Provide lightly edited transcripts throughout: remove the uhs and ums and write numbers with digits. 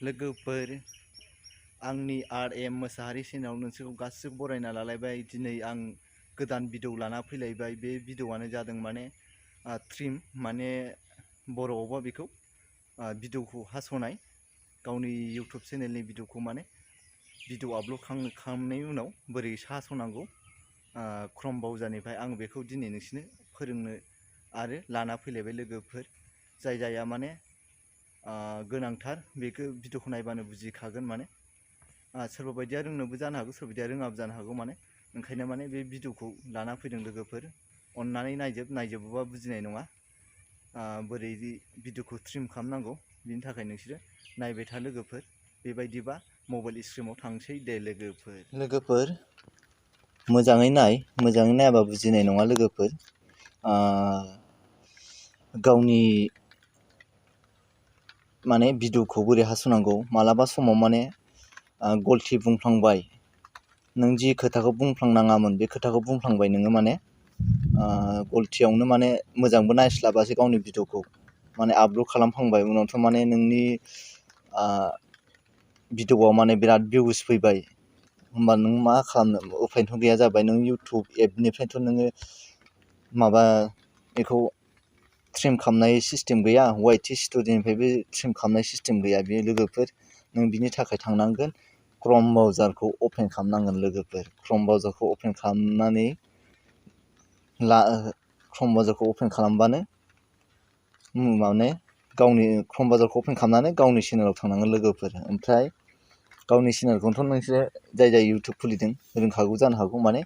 लोगोफोर आंनि RM मोसाहारि चेनेलाव नोंसोरखौ गासिबो बरायना लालायबाय। दिनै आं गोदान भिडिअ लाना फैलायबाय। बे भिडिअआनो जादों माने ट्रिम माने बर'आवबा बेखौ भिडिअखौ हास'नाय, गावनि इउटुब चेनेलनि भिडिअखौ माने भिडिअ आपल'ड खालामनायनि उनाव बोरै हास'नांगौ क्रम ब्राउजारनिफ्राय आं बेखौ दिनै नोंसिनो फोरोंनो आरो लाना फैलायबाय लोगोफोर। जायहा माने गोनांथार बेखौ भिडिअखौ नायबानो बुजिखागोन माने। सोरबा बायदिया रोंनोबो जानो हागौ, सोरबा बायदिया रोङाबो जानो हागौ माने। ओंखायनो माने बे भिडिअखौ लाना फैदों लोगोफोर। अननानै नायजोबोबा बुजिनाय नङा बोरै भिडिअखौ ट्रिम खालामनांगौ। बिनि थाखाय नोंसोरो नायबाय था लोगोफोर। बेबायदिबा मबाइल स्ट्रिमाव थांसै दे लोगोफोर। मोजाङै नायाबा बुजिनाय नङा लोगोफोर। गावनि माने भिडिअखौ बोरै हास'नांगौ, मालाबा समाव माने गलथि बुंफ्लांबाय, नों जि खोथाखौ बुंफ्लांनाङामोन बे खोथाखौ बुंफ्लांबाय नोङो माने गलथियावनो माने मोजांबो नायस्लाबासै गावनि भिडिअखौ माने आपल'ड खालामफ्लांबाय। उनावथ' माने नोंनि भिडिअआव माने बिराद भिउस फैबाय। होमबा नों मा खालामनो, उफायथ' गैया जाबाय। नों इउटुब एपनिफ्रायथ' नोङो माबा बेखौ ट्रिम खालामनाय सिस्टेम गैया, YT स्टुडिअनिफ्रायबो ट्रिम खालामनाय सिस्टेम गैया बे लोगोफोर। नों बिनि थाखाय थांनांगोन, क्रम ब्राउजारखौ अपेन खालामनांगोन लोगोफोर। क्रम ब्राउजारखौ अपेन खालामबानो माने क्रम ब्राउजारखौ अपेन खालामनानै गावनि चेनेलाव थांनांगोन लोगोफोर। ओमफ्राय गावनि चेनेलखौथ' नोंसोर जाय इउटुब खुलिदों रोंखागौ जानो हागौ माने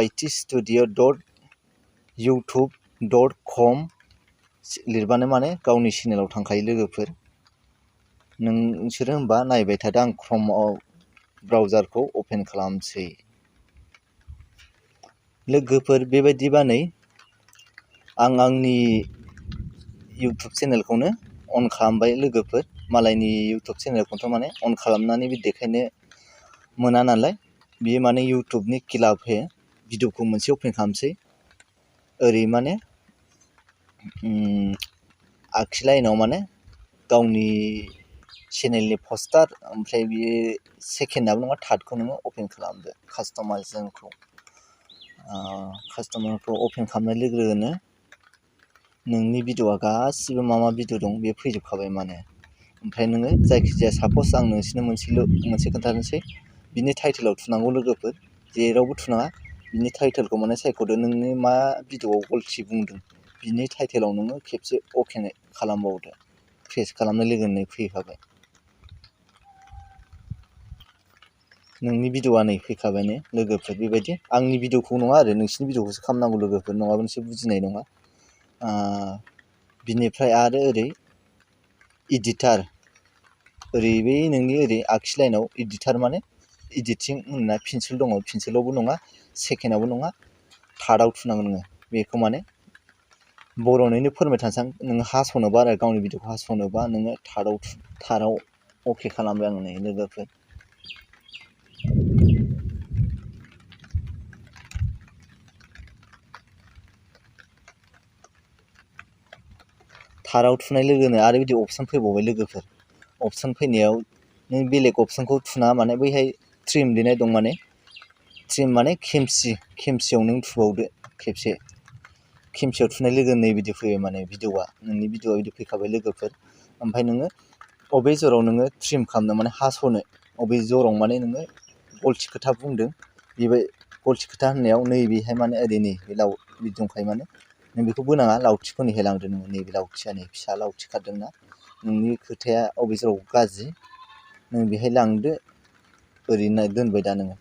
ytstudio.youtube.com लिरबानो माने गावनि चेनेलाव थांखायो लोगोफोर। नोंसोरो होमबा नायबाय थादो, आं क्रम ब्राउजारखौ अपेन खालामसै लोगोफोर। बेबायदिबा नै आं आंनि इउटुब चेनेलखौनो अन खालामबाय लोगोफोर। मालायनि इउटुब चेनेलखौथ' माने अन खालामनानै बे देखायनो मोना नालाय, बियो माने इउटुबनि खिलाफ हो। भिडिअखौ मोनसे अपेन खालामसै, ओरै माने आगसि लाइनाव माने गावनि चेनेलनि पस्टार, ओमफ्राय बियो सेकेन्डआबो नङा थार्डखौ नोङो अपेन खालामदो। कास्टमारखौ अपेन खालामनाय लोगो लोगोनो नोंनि भिडिअआ गासिबो मा भिडिअ दं बे फैजोबखाबाय माने। ओमफ्राय नोङो जायखिजाया साप'ज आं नोंसिनो मोनसे खोन्थानोसै, बिनि टाइटेलाव थुनांगौ लोगोफोर, जेरावबो थुनाङा। बिनि टाइटेलखौ माने सायख'दो, नोंनि मा भिडिअआव गलथि बुंदों बिनि टाइटेलाव नोङो खेबसे अके खालामबावदो। प्रेस खालामनाय लोगोनो फैखाबाय नोंनि भिडिअआ, नै फैखाबायनो लोगोफोर। बेबायदि आंनि भिडिअखौ नङा आरो, नोंसिनि भिडिअखौसो खालामनांगौ लोगोफोर, नङाबा नोंसोर बुजिनाय नङा। बिनिफ्राय आरो ओरै इडिटार, ओरै बै नोंनि ओरै आगसि लाइनाव इडिटार माने इडिटिं होनना पेन्सिल दङ, पेन्सिलावबो नङा, सेकेन्डआवबो नङा, थार्डआव थुनांगोन नोङो। बेखौ माने बर'नैनो फोरमाय थानोसां, नोङो हास'नोबा आरो गावनि भिडिअखौ हास'नोबा नोङो थार्डआव अके खालामबाय आं नै लोगोफोर। थार्डआव थुनाय लोगोनो आरो बिदि अपसन फैबावबाय लोगोफोर। अपसन फैनायाव नों बेलेग अपसनखौ थुनाङा, माने बैहाय ट्रिम लिरनाय दं, माने ट्रिम माने खेमसियाव नों थुबावदो खेबसे। खेमसियाव थुनाय लोगो नै बिदि फैबाय माने भिडिअआ, नोंनि भिडिअआ बिदि फैखाबाय लोगोफोर। ओमफ्राय नोङो अबे जराव नोङो ट्रिम खालामनो माने हास'नो, अबे जराव माने नोङो गलथि खोथा बुंदों, बेबो गलथि खोथा होननायाव नैबेहाय माने ओरै नै बे बिदि दंखायो, माने नों बेखौ बोनाङा, लावथिफोरनिहाय लांदो नोङो। नैबे लावथिया नै फिसा लावथि खारदोंना, नोंनि खोथाया अबे जराव गाज्रि नों बेहाय लांदो, ओरैनो दोनबाय दा नोङो।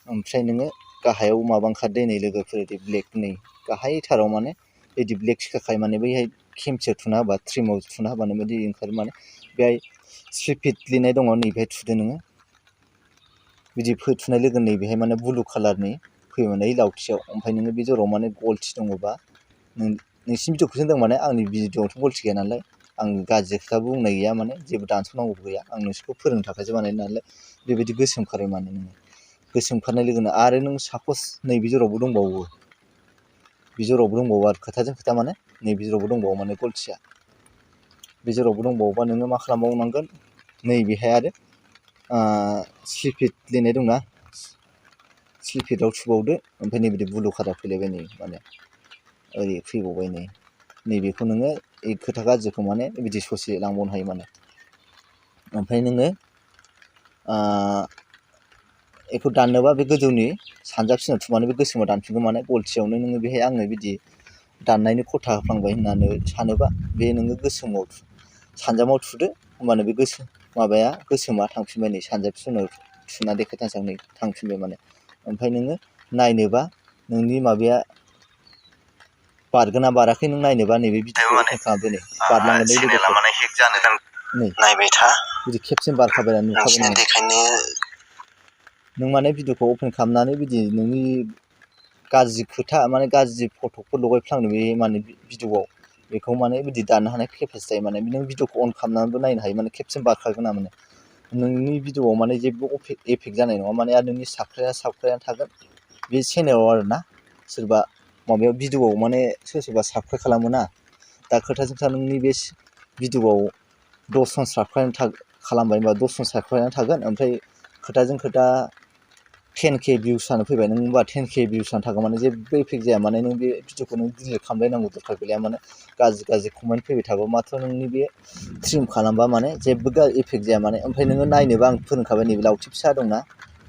ओमफ्राय नोङो गाहायाव माबा ओंखारदो नै लोगोफोर, ओरै ब्लेक, नै गाहायथाराव माने बिदि ब्लेक सिखाखायो, माने बैहाय खेमसियाव थुना होबा, ट्रिमाव थुना होबानो बिदि ओंखारो। माने बेहाय स्पिड लिरनाय दङ, नैबेहाय थुदो नोङो। बिदि थुनाय लोगो नै बेहाय माने ब्लु कालारनि फैबाय लावथियाव। ओमफ्राय नोङो बे जराव माने गलथि दङबा, नोंसिनि भिडिअखौसो होनदों माने, आंनि भिडिअआवथ' गलथि गैया नालाय, आं गाज्रि खोथा बुंनाय गैया, माने जेबो दानस'नांगौबो गैया, आं नोंसोरखौ फोरोंनो थाखायसो बानायनाय नालाय। बेबायदि गोसोम खारो माने नोङो, गोसोम खारनाय लोगोनो आरो नों साप'ज नैबे जरावबो दंबावो, बे जरावबो दंबावो आरो खोथाजों खोथा माने नैबे जरावबो दंबावो माने गलथिया। बे जरावबो दंबावोबा नोङो मा खालामबावनांगोन, नैबेहाय आरो स्लिपिड लिरनाय दंना स्लिपिडआव थुबावदो ओमफ्राय नैबिदि ब्लु कालार फैलायबाय नै माने ओरै फैबावबाय नै नैबेखौ नोङो खोथा गाज्रिखौ माने बिदि ससे लांबावनो हायो माने ओमफ्राय नोङो बेखौ दाननोबा बे गोजौनि सानजाबसिनाव थुनानै बे गोसोमाव दानफिनगौ माने गलथियावनो नोङो बेहाय आङो बिदि दाननायनि खथा होफ्लांबाय होननानै सानोबा बे नोङो गोसोमाव सानजामाव थुदो होमबानो बे माबाया गोसोमा थांफिनबाय नै सानजाबसिनाव थुना देखायथांसां नै थांफिनबाय माने ओमफ्राय नोङो नायनोबा नोंनि माबाया बारगोना बाराखै नों नायनोबा नैबे भिडिअखौ अपेन खालामदो नै बारलांगोन दै चेनेला माने हेक जानो नै नायबाय था बिदि खेबसेनो बारखाबाय नुखाबाय नोंसिनो देखायनो नों माने भिडिअखौ अपेन खालामनानै बिदि नोंनि गाज्रि खोथा माने गाज्रि फट'फोर लगायफ्लांनो बे माने भिडिअआव बेखौ माने बिदि दाननो हानाय केपासिटि जायो माने नों भिडिअखौ अन खालामनानैबो नायनो हायो माने खेबसेनो बारखागोन माने नोंनि भिडिअआव माने जेबो एफेक्ट जानाय नङा माने आरो नोंनि साबस्क्राइबानो थागोन बे चेनेलाव आरोना सोरबा माबायाव भिडिअआव माने सोरबा साबस्क्राइब खालामो ना दा खोथाजों खोथा नोंनि बे भिडिअआव 10 जन साबस्क्राइब खालामबाय होनबा 10 जन साबस्क्राइब थागोन ओमफ्राय खोथाजों खोथा 10K भिउस जानो फैबाय नों होनबा 10K भिउस जानो थागोन माने जेबो इफेक्ट जाया माने नों बे भिडिअखौ नों डिलिट खालामलायनांगौ दरखार गैया माने गाज्रि कमेन्ट फैबाय थागौ माथ्र नोंनि बे ट्रिम खालामबा माने जेबो इफेक्ट जाया माने ओमफ्राय नोङो नायनोबा आं फोरोंखाबाय नैबे लावथि फिसा दंना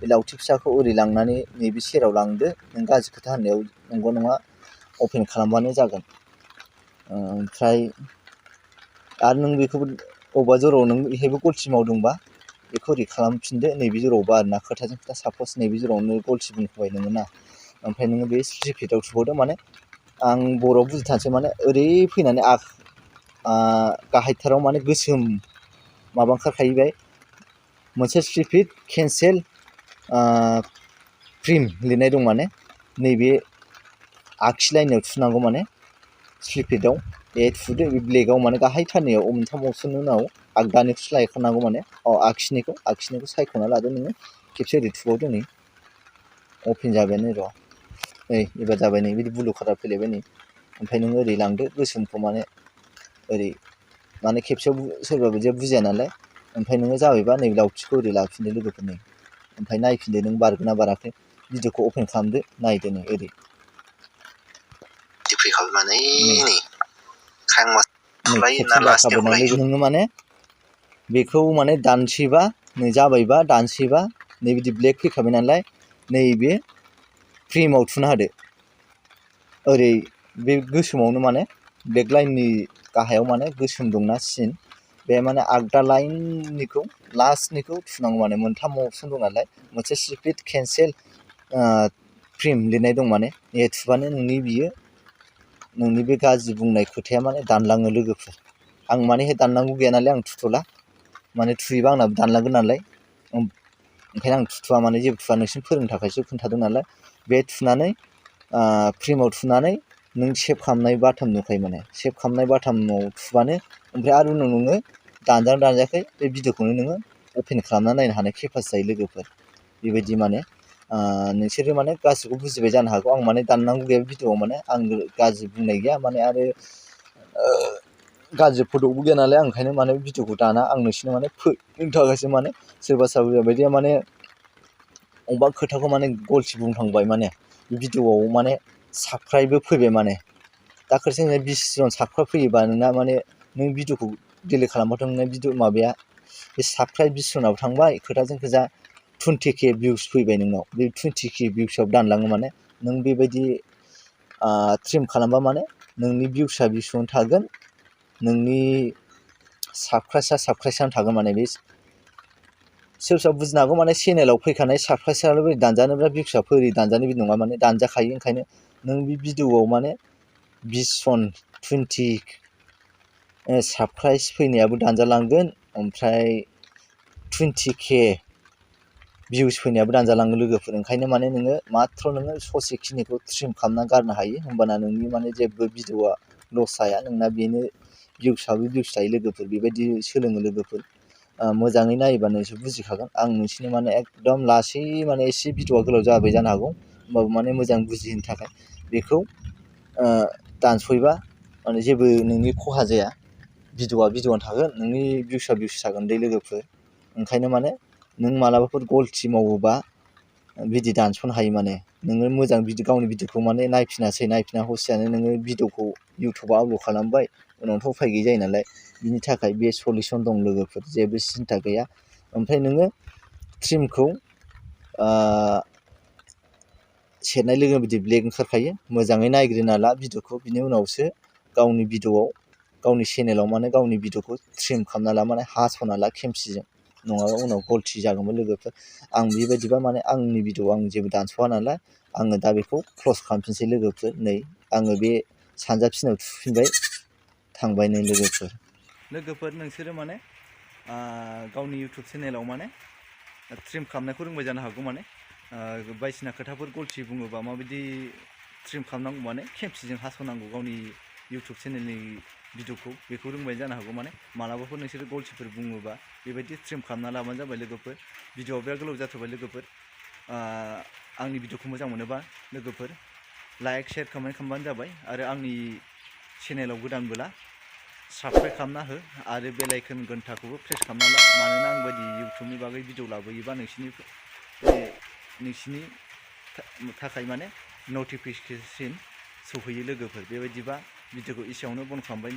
बे लावथि फिसाखौ ओरै लांनानै नैबे सेराव लांदो नों गाज्रि खोथा होननायाव नंगौ नङा अपेन खालामबानो जागोन ओमफ्राय आरो नों बेखौबो अबेबा जराव नों बेहायबो गलथि मावदोंबा बेखौ ओरै खालामफिनदो नैबे जरावबा आरोना खोथाजों खोथा सापस नैबे जरावनो गलथि बुंखाबाय नोङो ना ओमफ्राय नोङो बे रिपिटआव थुबावदो माने आं बर'आव बुजिथारसै माने ओरै फैनानै गाहायथाराव माने गोसोम माबा ओंखारखाहैबाय मोनसे रिपिट केन्सेल प्रिम लिरनाय दं माने नैबे आगसि लाइनाव थुनांगौ माने स्लिपिडआव बे थुदो बे ब्लेकआव माने गाहायथारनायाव मोनथाम अपसननि उनाव आगदानिखौ लायखानांगौ माने आगसिनिखौ सायख'ना लादो नोङो खेबसे ओरै थुबावदो नै अपेन जाबायानो र' नै एबार जाबाय नै बिदि ब्लु कालार फैलायबाय नै ओमफ्राय नोङो ओरै लांदो गोसोमखौ माने ओरै माने खेबसेयाव सोरबा बायदिया बुजिया नालाय ओमफ्राय नोङो जाबायबा नै लावथिखौ ओरै लाफिनदो लोगोफोर नै ओमफ्राय नायफिनदो नों बारगोना बाराखै भिडिअखौ अपेन खालामदो नायदो नै ओरै नोङो माने बेखौ माने दानसैबा नै जाबायबा दानसैबा नै बिदि ब्लेक फैखाबाय नालाय नैबे फ्रेमाव थुना होदो ओरै बे गोसोमावनो माने ब्लेक लाइननि गाहायाव माने गोसोम दंना सिन बे माने आगदा लाइननिखौ लास्टनिखौ थुनांगौ माने मोनथाम अपसन दं नालाय मोनसे स्लिपिड केन्सेल प्रिम लिरनाय दं माने ए थुबानो नोंनि बे गाज्रि बुंनाय खोथाया माने दानलाङो लोगोफोर आं माने दाननांगौ गैया नालाय आं थुथ'ला माने थुयोबा आंनाबो दानलांगोन नालाय ओंखायनो आं थुथ'वा माने जेबो थुवा नोंसिनो फोरोंनो थाखायसो खोन्थादों नालाय बे थुनानै फ्रेमाव थुनानै नों सेभ खालामनाय बाथोन नुखायो माने सेभ खालामनाय बाथामाव थुबानो ओमफ्राय आरो उनाव नोङो दानजायाखै बे भिडिअखौनो नोङो अपेन खालामना नायनो हानाय केपासिटि जायो लोगोफोर बेबायदि माने नोंसोरो माने गासिखौबो बुजिबाय जानो हागौ आं माने दाननांगौ गैया भिडिअआव माने आं गाज्रि बुंनाय गैया माने आरो गाज्रि फट'बो गैया नालाय आं ओंखायनो माने भिडिअखौ दाना आं नोंसिनो माने फोरोंनो थाखायसो माने सोरबा बायदिया माने अबेबा खोथाखौ माने गलथि बुंफ्लांबाय माने बे भिडिअआव माने साबस्क्राइबबो फैबाय माने दा खोनसे 20 जन साबस्क्राइब फैयोबा नोंना माने नों भिडिअखौ डिलिट खालामबाथ' नोंना भिडिअ माबाया बे साबस्क्राइब 20 जनाव थांबाय खोथाजों खोथा 20K भिउस फैबाय नोंनाव बे 20K भिउसआव दानलाङो माने नों बेबायदि ट्रिम खालामबा माने नोंनि भिउसआ बेसेबां थागोन नोंनि साबस्क्राइबानो थागोन माने बे सोरबा बुजिनो हागौ माने चेनेलाव फैखानाय साबस्क्राइबाराल' बोरै दानजानोब्ला भिउसआ बोरै दानजानो बिदि नङा माने दानजाखायो ओंखायनो नों बे भिडिअआव माने 20 जन 20 साबस्क्राइब फैनायाबो दानजालांगोन ओमफ्राय 20K भिउस फैनायाबो दानजालाङो लोगोफोर ओंखायनो माने नोङो माथ्र नोङो ससेखिनिखौ ट्रिम खालामना गारनो हायो होमबाना नोंनि माने जेबो भिडिअआ लस जाया नोंना बेनो भिउसआबो भिउस थायो लोगोफोर बेबायदि सोलोङो लोगोफोर मोजाङै नायोबा नोंसोर बुजिखागोन आं नोंसिनो माने एकदम लासै माने एसे भिडिअआ गोलाव जाबाय जानो हागौ होमबाबो माने मोजां बुजिहोनो थाखाय बेखौ दानस'योबा माने जेबो नोंनि खहा जाया भिडिअआ थागोन नोंनि भिउसआ थागोन दे लोगोफोर ओंखायनो माने नों मालाबाफोर गलथि मावोबा बिदि दानस'नो हायो माने नोङो मोजां गावनि भिडिअखौ माने नायफिना हसियानो नोङो भिडिअखौ इउटुबाव आपल'ड खालामबाय उनावथ' उफाय गैयि जायो नालाय बिनि थाखाय बे सलिउसन दं लोगोफोर जेबो सिन्था गैया ओमफ्राय नोङो ट्रिमखौ सेरनाय लोगो बिदि ब्लेक ओंखारखायो मोजाङै नायग्रोना ला भिडिअखौ बिनि उनावसो गावनि भिडिअआव गावनि चेनेलाव माने गावनि भिडिअखौ ट्रिम खालामना ला माने हास'ना ला खेमसिजों नङाबा उनाव गलथि जागौमोन लोगोफोर आं बेबायदिबा माने आंनि भिडिअ आं जेबो दानस'वा नालाय आङो दा बेखौ क्लस खालामफिनसै लोगोफोर नै आङो बे सानजाफिनाव थुफिनबाय थांबाय नै लोगोफोर नोंसोरो माने गावनि इउटुब चेनेलाव माने ट्रिम खालामनायखौ रोंबाय जानो हागौ माने बायदिसिना खोथाफोर गलथि बुङोबा माबायदि ट्रिम खालामनांगौ माने खेमसिजों हास'नांगौ गावनि इउटुब चेनेलनि भिडिअखौ बेखौ रोंबाय जानो हागौ माने मालाबाफोर नोंसोरो गलथिफोर बुङोबा बेबायदि ट्रिम खालामना लाबानो जाबाय लोगोफोर भिडिअआ बिराद गोलाव जाथारबाय लोगोफोर आंनि भिडिअखौ मोजां मोनोबा लोगोफोर लाइक शेयार कमेन्ट खालामबानो जाबाय आरो आंनि चेनेलाव गोदानबोला साबस्क्राइब खालामना हो आरो बेल आइकन घन्टाखौबो प्रेस खालामना ला मानोना आं बायदि इउटुबनि बागै भिडिअ लाबोयोबा नोंसिनि थाखाय माने नटिफिकेसन सौफैयो लोगोफोर बेबायदिबा भिडिअखौ एसेयावनो बन्द खालामबाय